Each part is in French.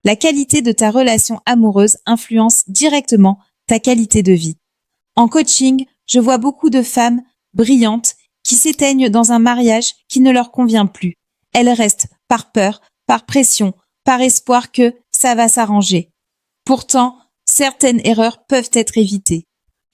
La qualité de ta relation amoureuse influence directement ta qualité de vie. En coaching, je vois beaucoup de femmes brillantes qui s'éteignent dans un mariage qui ne leur convient plus. Elles restent par peur, par pression, par espoir que ça va s'arranger. Pourtant, certaines erreurs peuvent être évitées.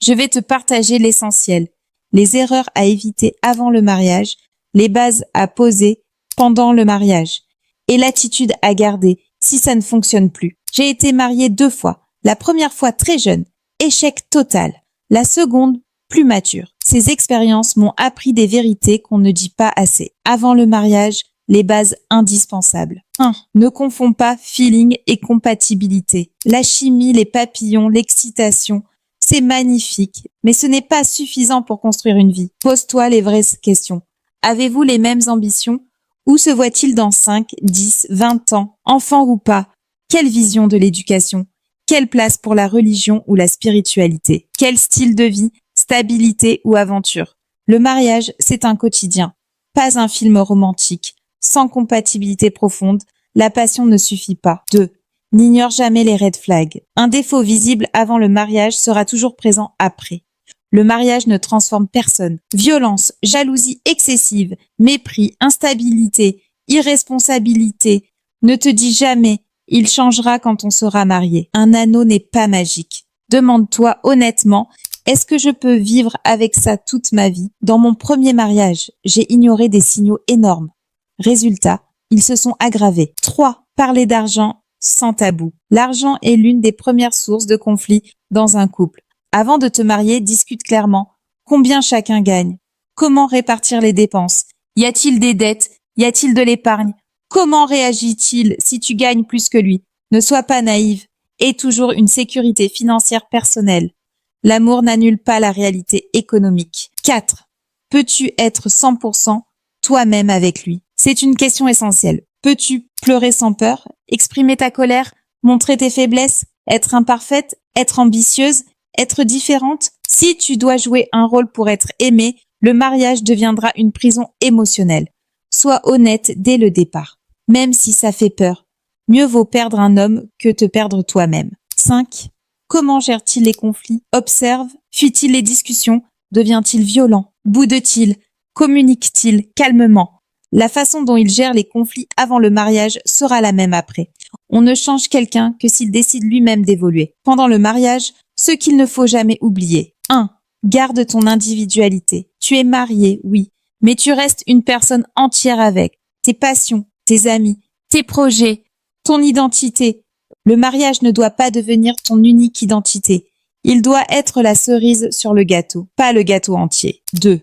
Je vais te partager l'essentiel, les erreurs à éviter avant le mariage, les bases à poser pendant le mariage et l'attitude à garder si ça ne fonctionne plus. J'ai été mariée 2 fois, la première fois très jeune, échec total, la seconde plus mature. Ces expériences m'ont appris des vérités qu'on ne dit pas assez. Avant le mariage, les bases indispensables. 1. Ne confonds pas feeling et compatibilité. La chimie, les papillons, l'excitation, c'est magnifique, mais ce n'est pas suffisant pour construire une vie. Pose-toi les vraies questions. Avez-vous les mêmes ambitions? Où se voit-il dans 5, 10, 20 ans? Enfant ou pas? Quelle vision de l'éducation? Quelle place pour la religion ou la spiritualité? Quel style de vie? Stabilité ou aventure? Le mariage, c'est un quotidien, pas un film romantique. Sans compatibilité profonde, la passion ne suffit pas. 2. N'ignore jamais les red flags. Un défaut visible avant le mariage sera toujours présent après. Le mariage ne transforme personne. Violence, jalousie excessive, mépris, instabilité, irresponsabilité. Ne te dis jamais « il changera quand on sera marié ». Un anneau n'est pas magique. Demande-toi honnêtement, est-ce que je peux vivre avec ça toute ma vie? Dans mon premier mariage, j'ai ignoré des signaux énormes. Résultat, ils se sont aggravés. 3. Parler d'argent sans tabou. L'argent est l'une des premières sources de conflit dans un couple. Avant de te marier, discute clairement. Combien chacun gagne? Comment répartir les dépenses? Y a-t-il des dettes? Y a-t-il de l'épargne? Comment réagit-il si tu gagnes plus que lui? Ne sois pas naïve. Aie toujours une sécurité financière personnelle. L'amour n'annule pas la réalité économique. 4. Peux-tu être 100% toi-même avec lui? C'est une question essentielle. Peux-tu pleurer sans peur? Exprimer ta colère? Montrer tes faiblesses? Être imparfaite? Être ambitieuse? Être différente? Si tu dois jouer un rôle pour être aimé, le mariage deviendra une prison émotionnelle. Sois honnête dès le départ. Même si ça fait peur, mieux vaut perdre un homme que te perdre toi-même. 5. Comment gère-t-il les conflits? Observe. Fuit-il les discussions? Devient-il violent? Boude-t-il? Communique-t-il calmement? La façon dont il gère les conflits avant le mariage sera la même après. On ne change quelqu'un que s'il décide lui-même d'évoluer. Pendant le mariage, ce qu'il ne faut jamais oublier. 1. Garde ton individualité. Tu es marié, oui, mais tu restes une personne entière avec tes passions, tes amis, tes projets, ton identité. Le mariage ne doit pas devenir ton unique identité. Il doit être la cerise sur le gâteau, pas le gâteau entier. 2.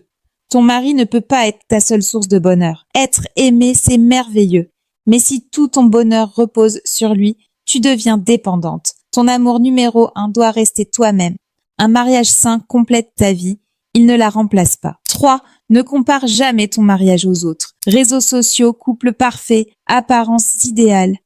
Ton mari ne peut pas être ta seule source de bonheur. Être aimé, c'est merveilleux. Mais si tout ton bonheur repose sur lui, tu deviens dépendante. Ton amour numéro 1 doit rester toi-même. Un mariage sain complète ta vie. Il ne la remplace pas. 3. Ne compare jamais ton mariage aux autres. Réseaux sociaux, couple parfait, apparence idéale.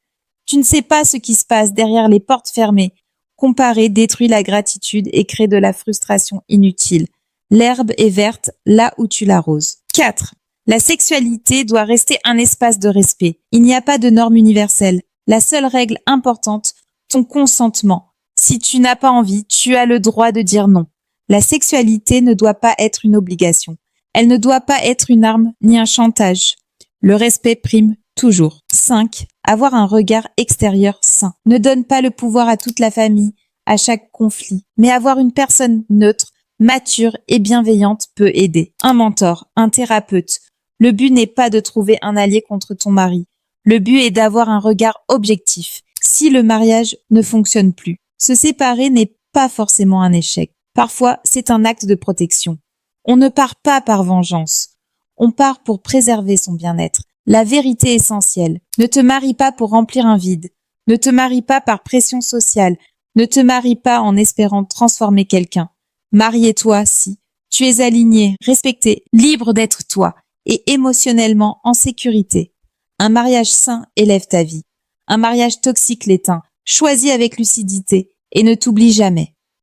Tu ne sais pas ce qui se passe derrière les portes fermées. Comparer détruit la gratitude et crée de la frustration inutile. L'herbe est verte là où tu l'arroses. 4. La sexualité doit rester un espace de respect. Il n'y a pas de norme universelle. La seule règle importante, ton consentement. Si tu n'as pas envie, tu as le droit de dire non. La sexualité ne doit pas être une obligation. Elle ne doit pas être une arme ni un chantage. Le respect prime toujours. 5. Avoir un regard extérieur sain. Ne donne pas le pouvoir à toute la famille, à chaque conflit, mais avoir une personne neutre, mature et bienveillante peut aider. Un mentor, un thérapeute. Le but n'est pas de trouver un allié contre ton mari. Le but est d'avoir un regard objectif. Si le mariage ne fonctionne plus, se séparer n'est pas forcément un échec. Parfois, c'est un acte de protection. On ne part pas par vengeance. On part pour préserver son bien-être. La vérité essentielle. Ne te marie pas pour remplir un vide. Ne te marie pas par pression sociale. Ne te marie pas en espérant transformer quelqu'un. Marie-toi si tu es aligné, respecté, libre d'être toi et émotionnellement en sécurité. Un mariage sain élève ta vie. Un mariage toxique l'éteint. Choisis avec lucidité et ne t'oublie jamais.